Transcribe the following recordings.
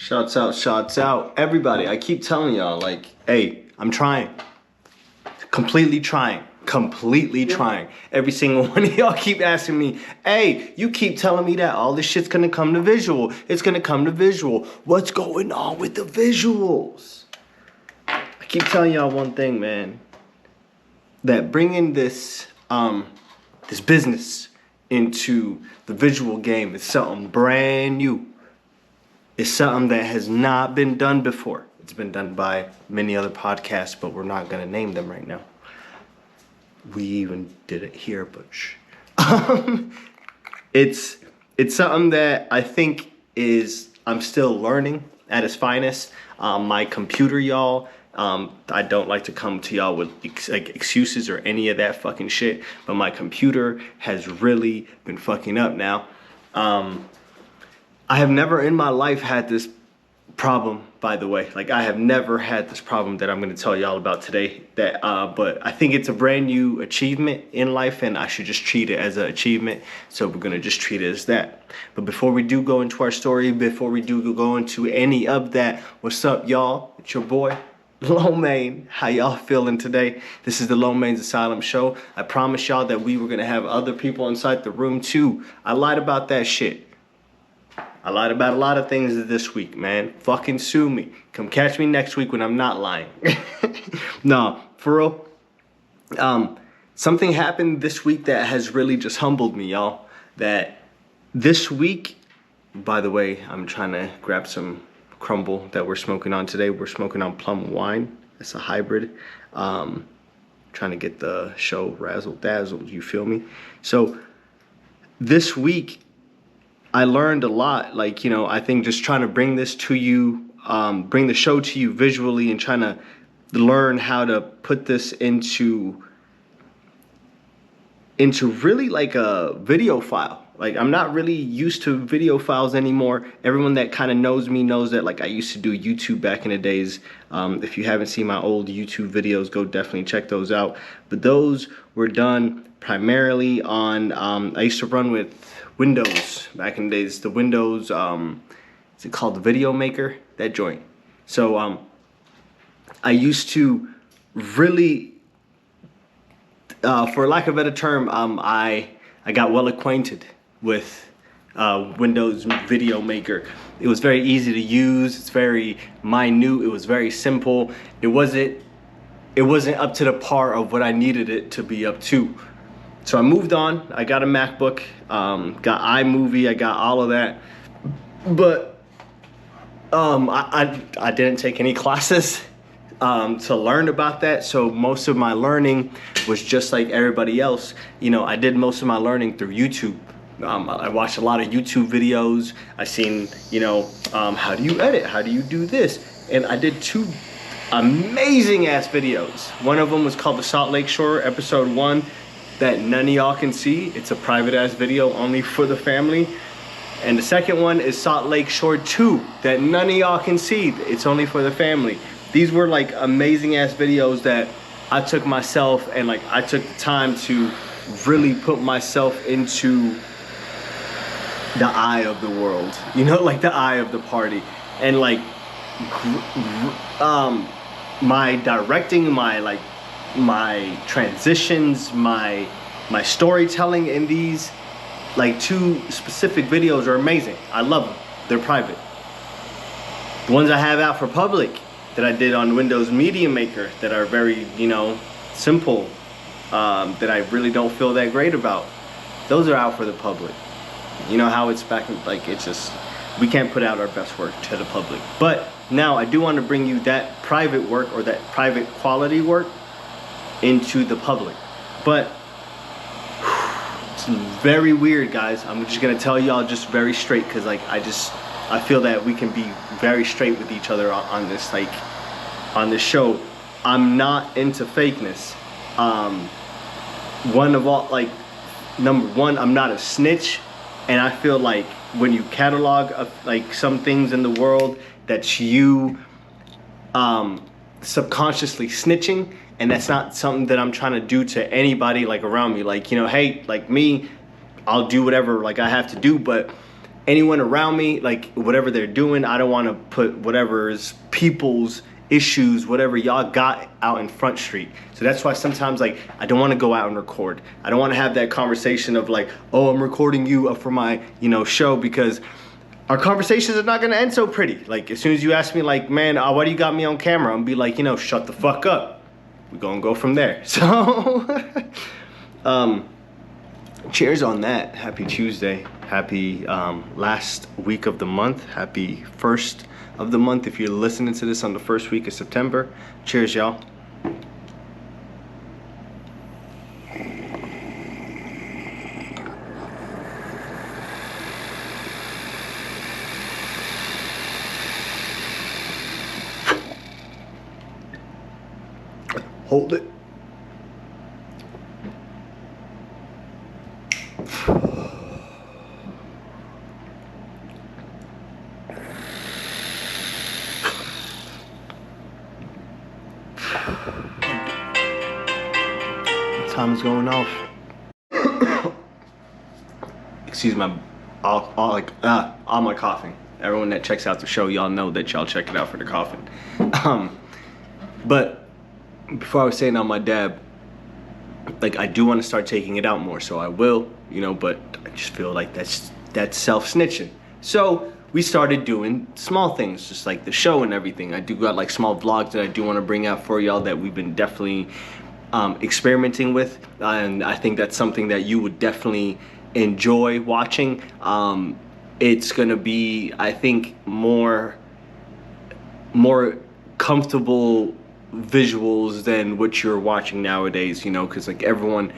Shouts out. Everybody, I keep telling y'all, like, hey, I'm trying. Completely trying. Every single one of y'all keep asking me, hey, you keep telling me that all this shit's gonna come to visual. It's gonna come to visual. What's going on with the visuals? I keep telling y'all one thing, man. That bringing this business into the visual game is something brand new. It's something that has not been done before. It's been done by many other podcasts, but we're not gonna name them right now. We even did it here, but it's something that I think I'm still learning at its finest. My computer, y'all. I don't like to come to y'all with excuses or any of that fucking shit, but my computer has really been fucking up now. I have never in my life had this problem, by the way. Like, I have never had this problem that I'm going to tell y'all about today. But I think it's a brand new achievement in life, and I should just treat it as an achievement. So we're going to just treat it as that. But before we do go into our story, before we do go into any of that, what's up, y'all? It's your boy, Lomain. How y'all feeling today? This is the Lomain's Asylum Show. I promised y'all that we were going to have other people inside the room too. I lied about that shit. I lied about a lot of things this week, man. Fucking sue me. Come catch me next week when I'm not lying. No, for real. Something happened this week that has really just humbled me, y'all. That this week, by the way, I'm trying to grab some crumble that we're smoking on today. We're smoking on plum wine. It's a hybrid. Trying to get the show razzle dazzled, you feel me? So this week, I learned a lot. Like, you know, I think just trying to bring this to you, bring the show to you visually, and trying to learn how to put this into really like a video file. Like, I'm not really used to video files anymore. Everyone that kind of knows me knows that, like, I used to do YouTube back in the days. If you haven't seen my old YouTube videos, go definitely check those out. But those were done primarily on, I used to run with Windows back in the days. The Windows, is it called the Video Maker? That joint. So I used to really, for lack of a better term, I got well acquainted with Windows Video Maker. It was very easy to use. It's very minute. It was very simple. It wasn't up to the par of what I needed it to be up to. So I moved on. I got a MacBook, got iMovie, I got all of that. But I didn't take any classes to learn about that. So most of my learning was just like everybody else. You know, I did most of my learning through YouTube. I watched a lot of YouTube videos. I seen, you know, how do you edit? How do you do this? And I did 2 amazing ass videos. One of them was called the Salt Lake Shore episode 1. That none of y'all can see. It's a private ass video only for the family. And the second one is Salt Lake Shore 2 that none of y'all can see. It's only for the family. These were like amazing ass videos that I took myself and like I took the time to really put myself into the eye of the world. You know, like the eye of the party. And like my directing, my transitions, my storytelling in these like 2 specific videos are amazing. I love them. They're private. The ones I have out for public that I did on Windows Media Maker that are very, you know, simple, that I really don't feel that great about, those are out for the public. You know how it's back, like, it's just, we can't put out our best work to the public. But now I do want to bring you that private work, or that private quality work, into the public. But it's very weird, guys. I'm just gonna tell y'all just very straight, because like I feel that we can be very straight with each other on this, like, on this show. I'm not into fakeness. Number one, I'm not a snitch, and I feel like when you catalog like some things in the world, that's you subconsciously snitching. And that's not something that I'm trying to do to anybody like around me. Like, you know, hey, like me, I'll do whatever like I have to do. But anyone around me, like whatever they're doing, I don't want to put whatever's people's issues, whatever y'all got out in Front Street. So that's why sometimes like I don't want to go out and record. I don't want to have that conversation of like, oh, I'm recording you for my, show, because our conversations are not going to end so pretty. Like as soon as you ask me like, man, why do you got me on camera? I'm be like, shut the fuck up. We're going to go from there. So cheers on that. Happy Tuesday. Happy last week of the month. Happy first of the month if you're listening to this on the first week of September. Cheers, y'all. Hold it. Time is going off. Excuse my all my coughing. Everyone that checks out the show, y'all know that y'all check it out for the coughing. But before I was saying on my dab, like I do want to start taking it out more, so I will, but I just feel like that's self-snitching. So we started doing small things, just like the show and everything. I do got like small vlogs that I do want to bring out for y'all that we've been definitely experimenting with, and I think that's something that you would definitely enjoy watching. It's gonna be, I think, more comfortable visuals than what you're watching nowadays, because like everyone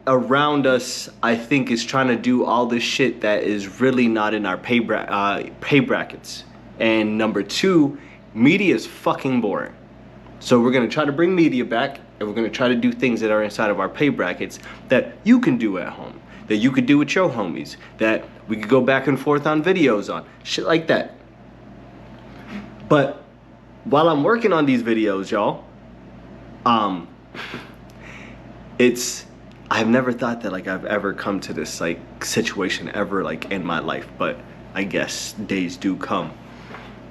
around us, I think, is trying to do all this shit that is really not in our pay brackets. And number two, media is fucking boring. So we're gonna try to bring media back, and we're gonna try to do things that are inside of our pay brackets that you can do at home, that you could do with your homies, that we could go back and forth on videos on, shit like that. But while I'm working on these videos, y'all, I've never thought that like I've ever come to this like situation ever like in my life, but I guess days do come.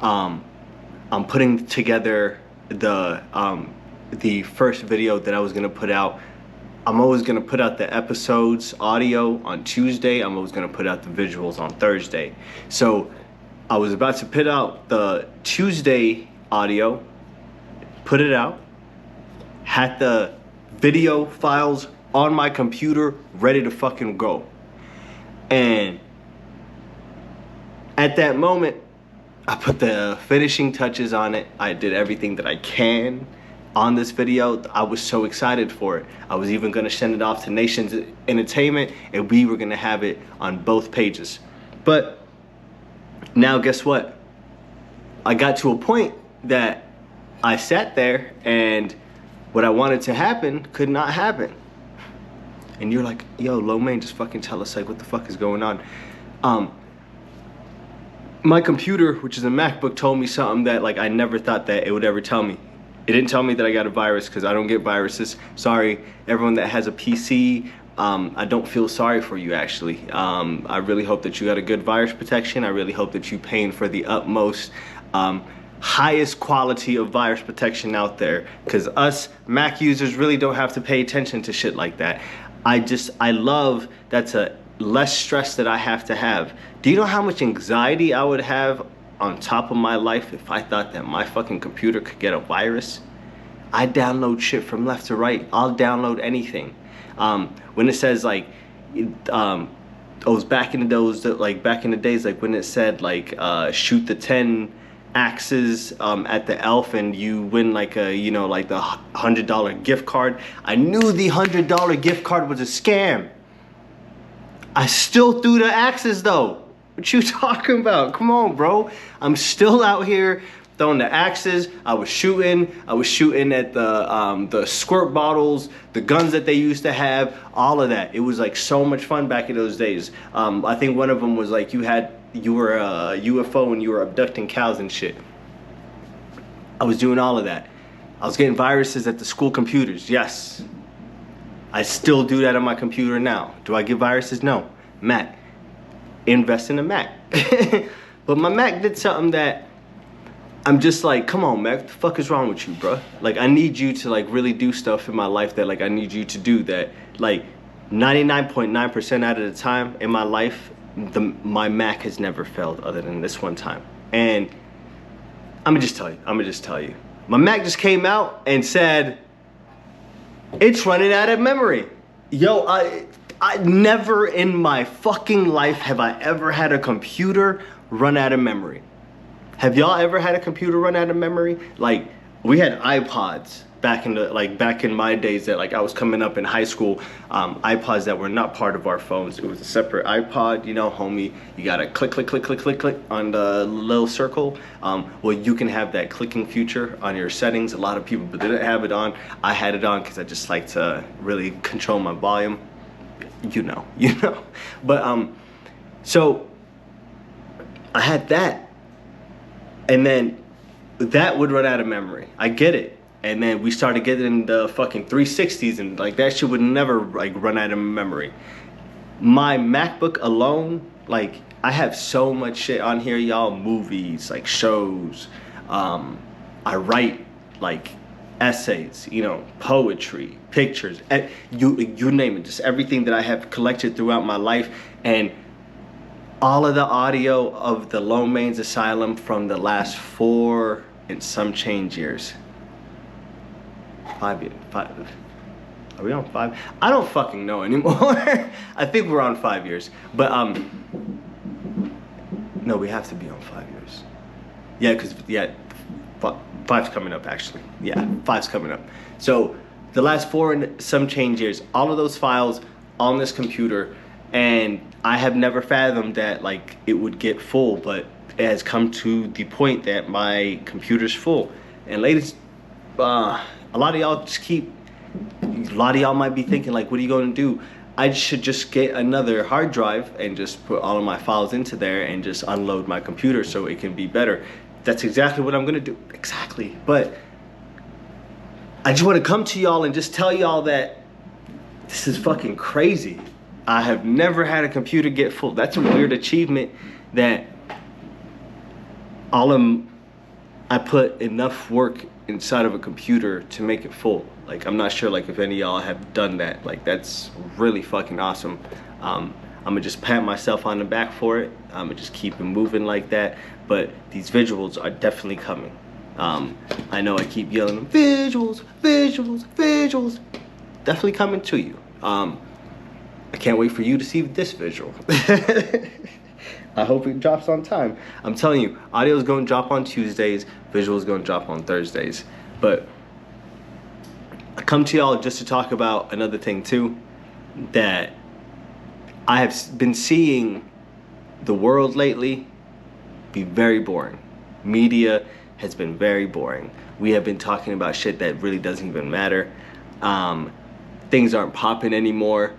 I'm putting together the first video that I was gonna put out. I'm always gonna put out the episodes audio on Tuesday. I'm always gonna put out the visuals on Thursday. So I was about to put out the Tuesday audio, put it out, had the video files on my computer ready to fucking go. And at that moment, I put the finishing touches on it. I did everything that I can on this video. I was so excited for it. I was even gonna send it off to Nations Entertainment, and we were gonna have it on both pages. But now guess what? I got to a point that I sat there and what I wanted to happen could not happen. And you're like, yo, Lomain, just fucking tell us like what the fuck is going on. My computer, which is a MacBook, told me something that like I never thought that it would ever tell me. It didn't tell me that I got a virus, because I don't get viruses. Sorry, everyone that has a PC. I don't feel sorry for you, actually. I really hope that you got a good virus protection. I really hope that you're paying for the utmost highest quality of virus protection out there, because us Mac users really don't have to pay attention to shit like that. I love that's a less stress that I have to have. Do you know how much anxiety I would have on top of my life if I thought that my fucking computer could get a virus? I download shit from left to right. I'll download anything. When it says like, those back in the days, like when it said like shoot the 10 axes at the elf and you win like a, like the $100 gift card. I knew the $100 gift card was a scam. I still threw the axes though. What you talking about? Come on, bro. I'm still out here throwing the axes. I was shooting at the squirt bottles, the guns that they used to have, all of that. It was like so much fun back in those days. I think one of them was like you were a UFO and you were abducting cows and shit. I was doing all of that. I was getting viruses at the school computers, yes. I still do that on my computer now. Do I get viruses? No. Matt, invest in a Mac. But my Mac did something that I'm just like, come on, Mac, what the fuck is wrong with you, bro? Like, I need you to like really do stuff in my life that like I need you to do that. Like 99.9% out of the time in my life, my Mac has never failed other than this one time. And I'm gonna just tell you. My Mac just came out and said, it's running out of memory. Yo, I never in my fucking life have I ever had a computer run out of memory. Have y'all ever had a computer run out of memory? Like, we had iPods back in my days that like I was coming up in high school, iPods that were not part of our phones. It was a separate iPod, you know, homie. You gotta click, click, click, click, click, click on the little circle. Well, you can have that clicking feature on your settings. A lot of people didn't have it on. I had it on because I just like to really control my volume. You know. But so I had that. And then that would run out of memory. I get it. And then we started getting the fucking 360s and like that shit would never like run out of memory. My MacBook alone, like I have so much shit on here, y'all. Movies, like shows. I write like essays, you know, poetry, pictures, you name it. Just everything that I have collected throughout my life. And all of the audio of the Lone Mains Asylum from the last 4 and some change years. 5 years. Are we on 5? I don't fucking know anymore. I think we're on 5 years. But no, we have to be on 5 years. Yeah, because 5's coming up actually. Yeah, 5's coming up. So the last 4 and some change years, all of those files on this computer. And I have never fathomed that like it would get full, but it has come to the point that my computer's full. And ladies, a lot of y'all might be thinking like, what are you going to do? I should just get another hard drive and just put all of my files into there and just unload my computer so it can be better. That's exactly what I'm going to do. Exactly. But I just want to come to y'all and just tell y'all that this is fucking crazy. I have never had a computer get full. That's a weird achievement that I put enough work inside of a computer to make it full. Like, I'm not sure like if any of y'all have done that. Like, that's really fucking awesome. I'm gonna just pat myself on the back for it. I'm gonna just keep it moving like that. But these visuals are definitely coming. I know I keep yelling, visuals, visuals, visuals. Definitely coming to you. I can't wait for you to see this visual. I hope it drops on time. I'm telling you, audio is going to drop on Tuesdays, visual is going to drop on Thursdays. But I come to y'all just to talk about another thing too, that I have been seeing the world lately be very boring. Media has been very boring. We have been talking about shit that really doesn't even matter. Things aren't popping anymore.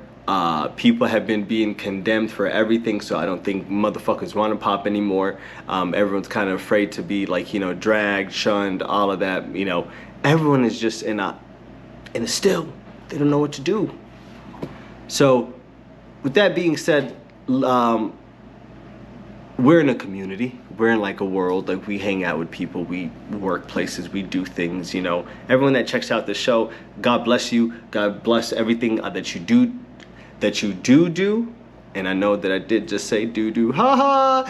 People have been being condemned for everything, so I don't think motherfuckers want to pop anymore. Everyone's kind of afraid to be like, you know, dragged, shunned, all of that. You know, everyone is just in a still. They don't know what to do. So, with that being said, we're in a community. We're in like a world. Like, we hang out with people. We work places. We do things. You know, everyone that checks out the show, God bless you. God bless everything that you do. And I know that I did just say do, haha.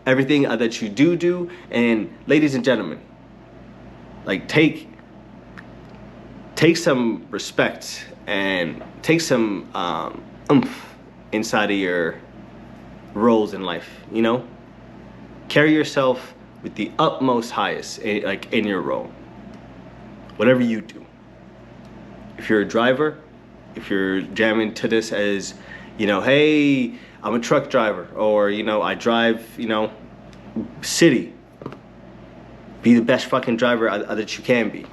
Everything that you do. And ladies and gentlemen, like take some respect and take some oomph inside of your roles in life. You know, carry yourself with the utmost highest, like in your role. Whatever you do. If you're a driver, if you're jamming to this as, you know, hey, I'm a truck driver, or, you know, I drive, you know, city. Be the best fucking driver that you can be.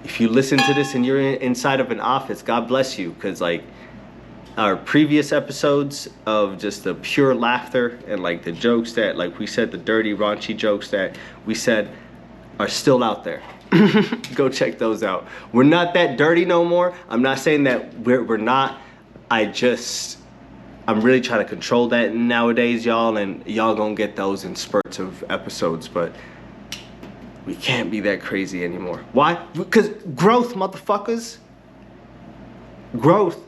If you listen to this and you're inside of an office, God bless you, because like our previous episodes of just the pure laughter and like the jokes that, like we said, the dirty, raunchy jokes that we said are still out there. Go check those out. We're not that dirty no more. I'm not saying that we're not. I'm I'm really trying to control that nowadays, y'all, and y'all gonna get those in spurts of episodes, but we can't be that crazy anymore. Why? Because growth, motherfuckers. Growth.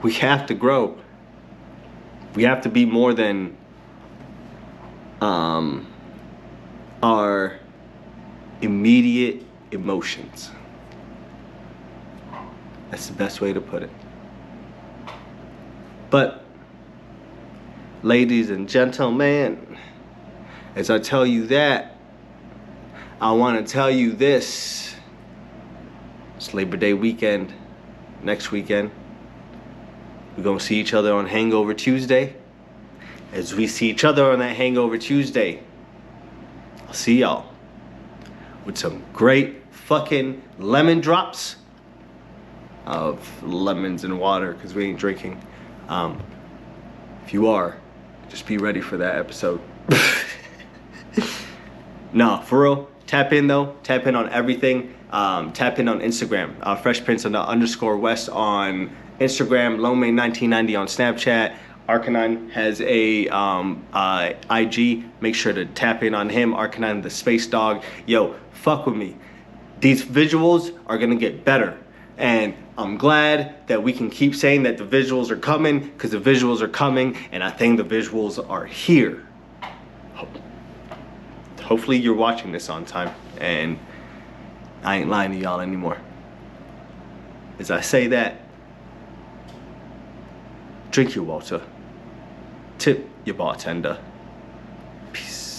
We have to grow. We have to be more than our immediate emotions. That's the best way to put it. But, ladies and gentlemen, as I tell you that, I want to tell you this. It's Labor Day weekend, next weekend. We're going to see each other on Hangover Tuesday. As we see each other on that Hangover Tuesday, I'll see y'all with some great fucking lemon drops of lemons and water, because we ain't drinking. If you are, just be ready for that episode. No, for real. Tap in though. Tap in on everything. Tap in on Instagram. Fresh Prince _West on Instagram. Lomay1990 on Snapchat. Arcanine has a IG. Make sure to tap in on him. Arcanine the Space Dog. Yo, fuck with me. These visuals are gonna get better. And I'm glad that we can keep saying that the visuals are coming, because the visuals are coming, and I think the visuals are here. Hopefully you're watching this on time, and I ain't lying to y'all anymore. As I say that, drink your water, tip your bartender. Peace.